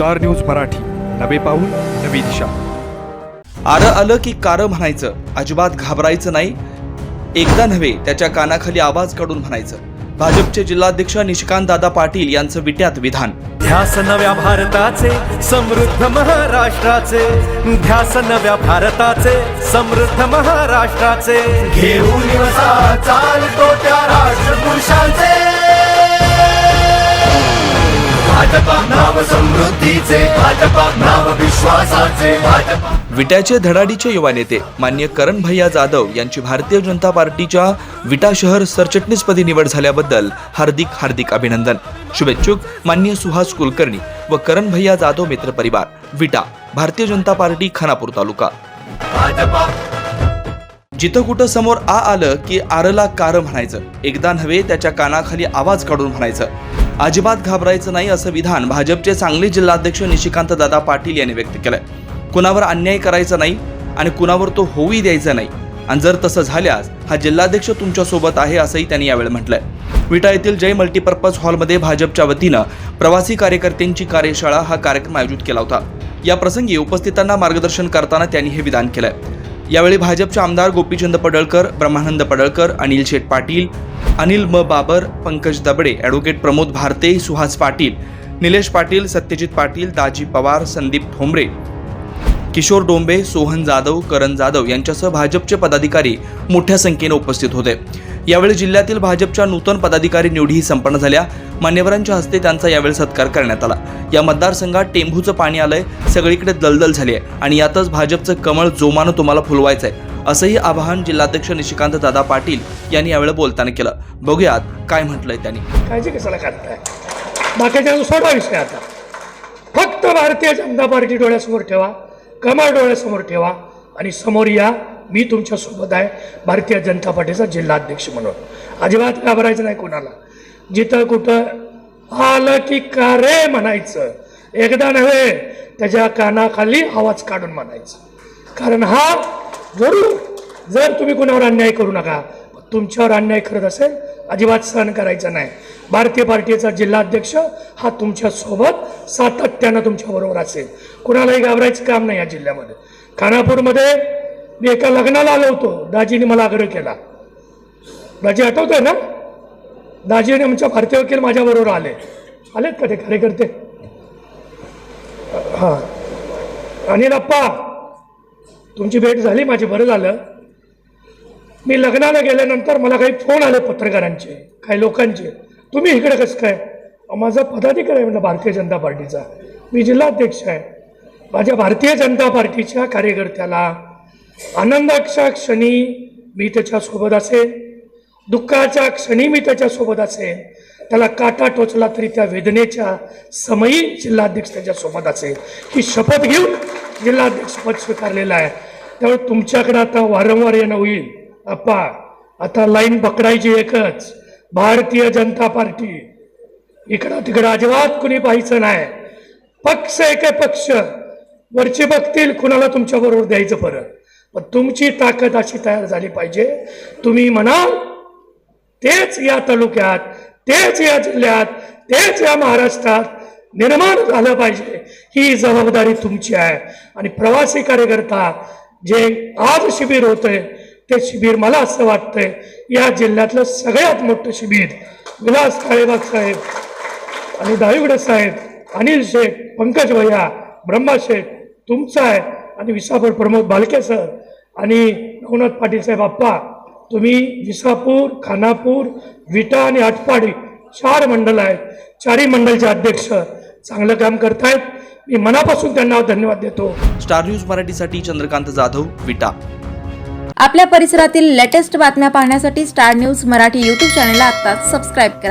Star news Marathi, नवे पाऊल नवी दिशा. आलं की कार म्हणायचं, अजिबात घाबरायचं नाही. एकदा नव्हे त्याच्या कानाखाली आवाज काढून म्हणायचं. भाजपचे जिल्हाध्यक्ष निशिकांत दादा पाटील यांचं विट्यात विधान. ध्यास नव्या भारताचे, समृद्ध महाराष्ट्राचे. ध्यास नव्या भारताचे, समृद्ध महाराष्ट्राचे. घेऊन वसा चालतो त्या राष्ट्रपुरुषांचे. भाजपा नाव समृद्धीचे, भाजपा नाव विश्वासाचे. भाजपा विट्याचे धडाडीचे युवा नेते मान्य करण भैया जाधव यांची भारतीय जनता पार्टीच्या विटा शहर सरचिटणीसपदी निवड झाल्याबद्दल हार्दिक हार्दिक अभिनंदन. शुभेच्छुक मान्य सुहास कुलकर्णी व करण भैया जाधव मित्र परिवार, विटा, भारतीय जनता पार्टी, खानापूर तालुका. जिथं कुठं समोर आलं की आरला कार म्हणायचं. एकदा नव्हे त्याच्या कानाखाली आवाज काढून म्हणायचं. अजिबात घाबरायचं नाही असं विधान भाजपचे सांगली जिल्हाध्यक्ष निशिकांत दादा पाटील यांनी व्यक्त केलंय. कुणावर अन्याय करायचा नाही आणि कुणावर तो होऊही द्यायचा नाही, आणि जर तसं झाल्यास हा जिल्हाध्यक्ष तुमच्या सोबत आहे असंही त्यांनी यावेळी म्हटलंय. विटा येथील जय मल्टीपर्पज हॉलमध्ये भाजपच्या वतीनं प्रवासी कार्यकर्त्यांची कार्यशाळा हा कार्यक्रम आयोजित केला होता. या प्रसंगी उपस्थितांना मार्गदर्शन करताना त्यांनी हे विधान केलंय. यावेळी भाजपचे आमदार गोपीचंद पडळकर, ब्रह्मानंद पडळकर, अनिल शेठ पाटील, अनिल म बाबर, पंकज दबडे, ॲडव्होकेट प्रमोद भारते, सुहास पाटील, निलेश पाटील, सत्यजित पाटील, दाजी पवार, संदीप ठोंबरे, किशोर डोंबे, सोहन जाधव, करण जाधव यांच्यासह भाजपचे पदाधिकारी मोठ्या संख्येने उपस्थित होते. यावेळी जिल्ह्यातील भाजपच्या नूतन पदाधिकारी निवडीही संपन्न झाल्या. मान्यवरांच्या हस्ते त्यांचा यावेळी सत्कार करण्यात आला. या मतदारसंघात टेंभूचं पाणी आलंय, सगळीकडे दलदल झाली आहे आणि यातच भाजपचं कमळ जोमानं तुम्हाला फुलवायचं आहे असंही आवाहन जिल्हाध्यक्ष निशिकांत दादा पाटील यांनी यावेळी बोलताना केलं. बघूयात काय म्हटलंय त्यांनी. काळजी कशाला करताय? बाकीच्या सोडा विषय. आता फक्त भारतीय जनता पार्टी डोळ्यासमोर ठेवा, कमळ डोळ्यासमोर ठेवा आणि समोर या. मी तुमच्या सोबत आहे, भारतीय जनता पार्टीचा जिल्हाध्यक्ष म्हणून. अजिबात घाबरायचं नाही कोणाला. जिथं कुठं आलं की का रे म्हणायचं. एकदा नव्हे त्याच्या कानाखाली आवाज काढून म्हणायचं. कारण हा जरूर, जर तुम्ही कुणावर अन्याय करू नका, तुमच्यावर अन्याय करत असेल अजिबात सहन करायचं नाही. भारतीय पार्टीचा जिल्हाध्यक्ष हा तुमच्या सोबत सातत्यानं तुमच्याबरोबर असेल. कुणालाही घाबरायचं काम नाही. या जिल्ह्यामध्ये खानापूरमध्ये मी एका लग्नाला आलो होतो. दाजीने मला आग्रह केला. दाजी आठवतोय ना? दाजीने आमच्या भारतीय वकील माझ्याबरोबर आलेत का ते कार्यकर्ते? हां, अनिल अप्पा तुमची भेट झाली माझी, बरं झालं. मी लग्नाला गेल्यानंतर मला काही फोन आले पत्रकारांचे, काही लोकांचे. तुम्ही इकडे कसं काय? माझा पदाधिकारी आहे म्हणलं भारतीय जनता पार्टीचा, मी जिल्हाध्यक्ष आहे. माझ्या भारतीय जनता पार्टीच्या कार्यकर्त्याला आनंदाच्या क्षणी मी त्याच्यासोबत असेल, दुःखाच्या क्षणी मी त्याच्यासोबत असेल. त्याला काटा टोचला तरी त्या वेदनेच्या समयी जिल्हाध्यक्ष त्याच्यासोबत असेल. ही शपथ घेऊन जिल्हाध्यक्षपद स्वीकारलेलं आहे. त्यामुळे तुमच्याकडे आता वारंवार येणं होईल. अप्पा आता लाईन पकडायची एकच, भारतीय जनता पार्टी. इकडं तिकडं अजिबात कुणी पाहायचं नाही. पक्ष एक पक्ष, वरचे बघतील कुणाला तुमच्याबरोबर द्यायचं परत. पण तुमची ताकद अशी तयार झाली पाहिजे. तुम्ही म्हणाल तेच या तालुक्यात, तेच या जिल्ह्यात, तेच या महाराष्ट्रात निर्माण झालं पाहिजे. ही जबाबदारी तुमची आहे. आणि प्रवासी कार्यकर्ता जे आज शिबिर होतंय ते शिबिर मला असं वाटतंय या जिल्ह्यातलं सगळ्यात मोठं शिबिर विलास काळेबाग साहेब आणि दायुगडे साहेब, अनिल शेठ, पंकज भैया, ब्रह्मा शेठ तुमचं आहे. आणि विसापूर प्रमोद बालके सर आणि नवनाथ पाटील साहेब. आप्पा तुम्ही विसापूर, खानापूर, विटा आणि आटपाडी 4 मंडल आहेत. 4ही मंडलचे अध्यक्ष चांगलं काम करतायत. मी मनापासून त्यांना धन्यवाद देतो. स्टार न्यूज मराठीसाठी चंद्रकांत जाधव, विटा. आपल्या परिसरातील लेटेस्ट बातम्या पाहण्यासाठी स्टार न्यूज मराठी यूट्यूब चॅनलला आत्ताच सबस्क्राईब करा.